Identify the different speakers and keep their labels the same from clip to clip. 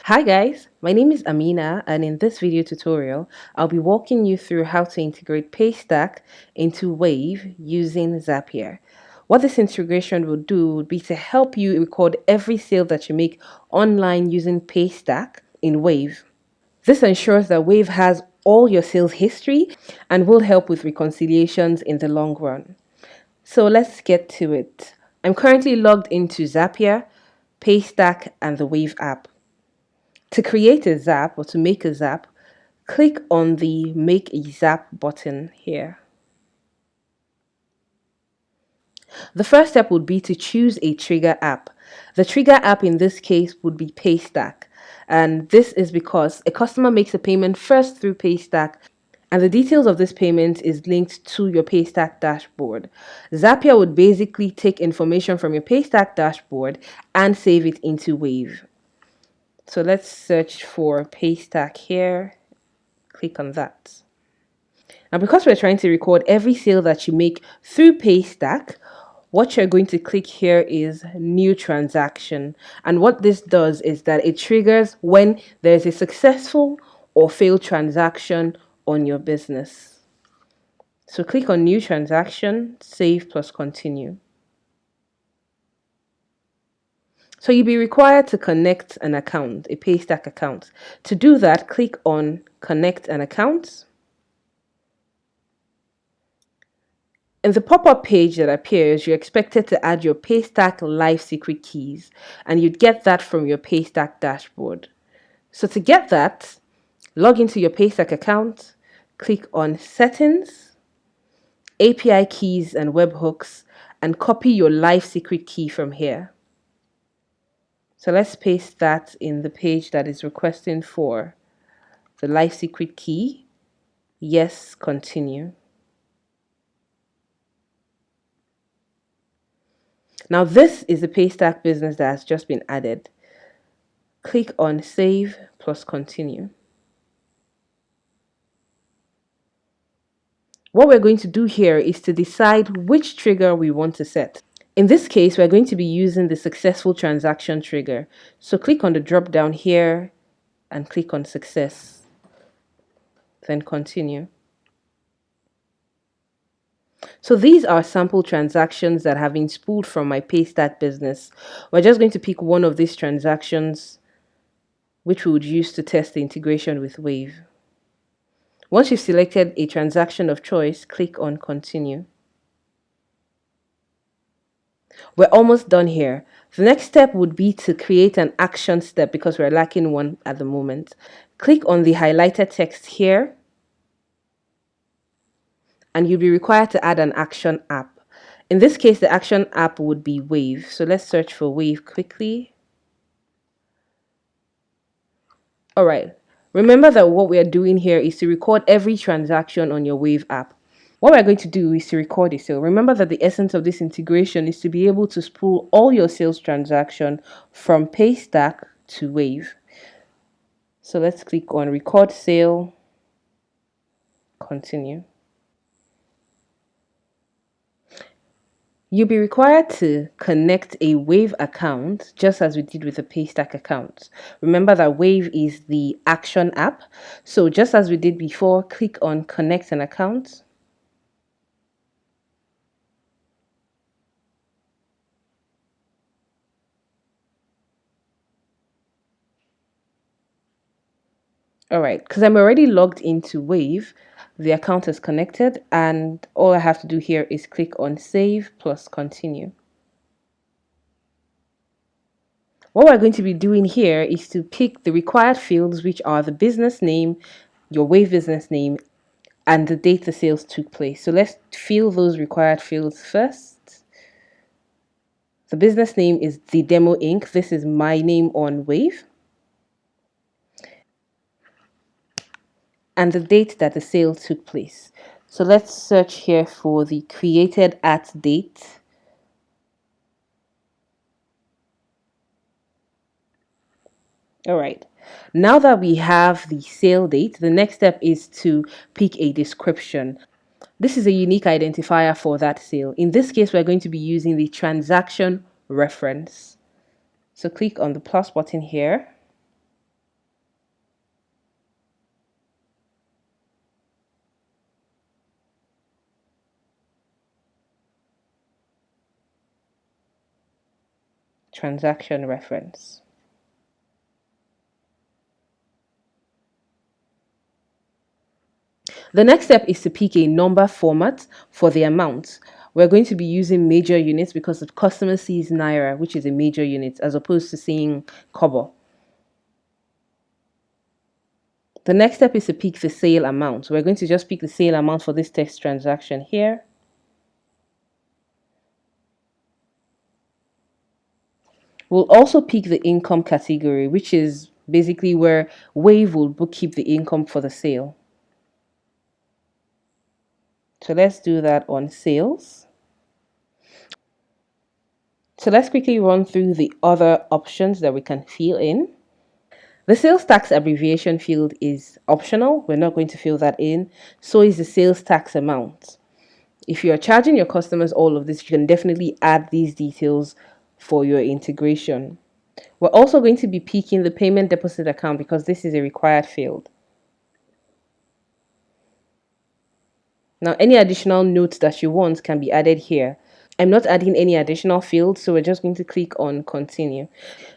Speaker 1: Hi guys, my name is Amina, and in this video tutorial, I'll be walking you through how to integrate Paystack into Wave using Zapier. What this integration will do would be to help you record every sale that you make online using Paystack in Wave. This ensures that Wave has all your sales history and will help with reconciliations in the long run. So let's get to it. I'm currently logged into Zapier, Paystack, and the Wave app. To create a zap or to make a zap, click on the Make a Zap button here. The first step would be to choose a trigger app. The trigger app in this case would be Paystack. And this is because a customer makes a payment first through Paystack, and the details of this payment is linked to your Paystack dashboard. Zapier would basically take information from your Paystack dashboard and save it into Wave. So let's search for Paystack here. Click on that. Now, because we're trying to record every sale that you make through Paystack, what you're going to click here is New Transaction. And what this does is that it triggers when there's a successful or failed transaction on your business. So click on New Transaction, Save plus Continue. So you'll be required to connect an account, a Paystack account. To do that, click on Connect an Account. In the pop-up page that appears, you're expected to add your Paystack live secret keys, and you'd get that from your Paystack dashboard. So to get that, log into your Paystack account, click on Settings, API Keys and Webhooks, and copy your live secret key from here. So let's paste that in the page that is requesting for the live secret key. Yes, continue. Now this is the Paystack business that has just been added. Click on Save plus Continue. What we're going to do here is to decide which trigger we want to set. In this case, we're going to be using the successful transaction trigger. So click on the drop down here and click on Success. Then Continue. So these are sample transactions that have been spooled from my Paystack business. We're just going to pick one of these transactions, which we would use to test the integration with Wave. Once you've selected a transaction of choice, click on Continue. We're almost done here. The next step would be to create an action step because we're lacking one at the moment. Click on the highlighted text here, and you'll be required to add an action app. In this case, the action app would be Wave. So let's search for Wave quickly. All right. Remember that what we are doing here is to record every transaction on your Wave app. What we're going to do is to record a sale. Remember that the essence of this integration is to be able to spool all your sales transaction from Paystack to Wave. So let's click on Record Sale, Continue. You'll be required to connect a Wave account just as we did with the Paystack account. Remember that Wave is the action app. So just as we did before, click on Connect an Account. All right, because I'm already logged into Wave, the account is connected, and all I have to do here is click on Save plus Continue. What we're going to be doing here is to pick the required fields, which are the business name, your Wave business name, and the date the sales took place. So let's fill those required fields first. The business name is The Demo Inc. This is my name on Wave. And the date that the sale took place. So let's search here for the created at date. All right. Now that we have the sale date, the next step is to pick a description. This is a unique identifier for that sale. In this case, we're going to be using the transaction reference. So click on the plus button here. transaction reference. The next step is to pick a number format for the amount. We're going to be using major units because the customer sees Naira, which is a major unit, as opposed to seeing Kobo. The next step is to pick the sale amount. We're going to just pick the sale amount for this test transaction here. We'll also pick the income category, which is basically where Wave will bookkeep the income for the sale. So let's do that on sales. So let's quickly run through the other options that we can fill in. The sales tax abbreviation field is optional. We're not going to fill that in. So is the sales tax amount. If you are charging your customers all of this, you can definitely add these details for your integration. We're also going to be picking the payment deposit account because this is a required field. Now, any additional notes that you want can be added here. I'm not adding any additional fields, so we're just going to click on continue.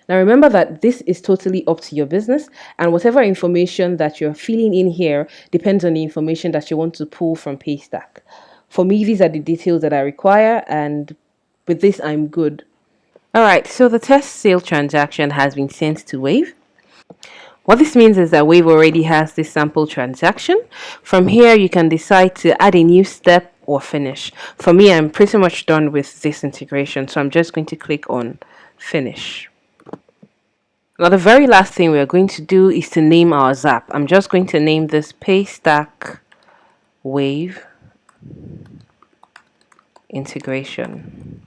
Speaker 1: Now remember that this is totally up to your business, and whatever information that you're filling in here depends on the information that you want to pull from Paystack. For me, these are the details that I require, and with this, I'm good. Alright, so the test sale transaction has been sent to Wave. What this means is that Wave already has this sample transaction. From here, you can decide to add a new step or finish. For me, I'm pretty much done with this integration, so I'm just going to click on finish. Now, the very last thing we're going to do is to name our Zap. I'm just going to name this Paystack Wave Integration.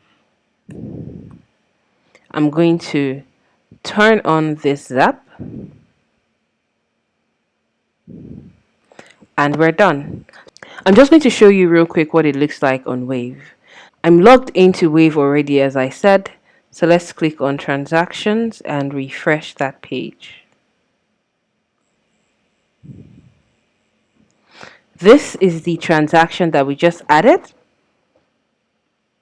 Speaker 1: I'm going to turn on this Zap. And we're done. I'm just going to show you real quick what it looks like on Wave. I'm logged into Wave already, as I said. So let's click on transactions and refresh that page. This is the transaction that we just added.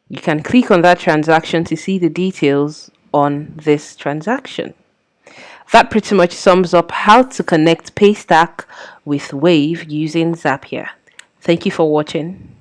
Speaker 1: You can click on that transaction to see the details on this transaction. That pretty much sums up how to connect Paystack with Wave using Zapier. Thank you for watching.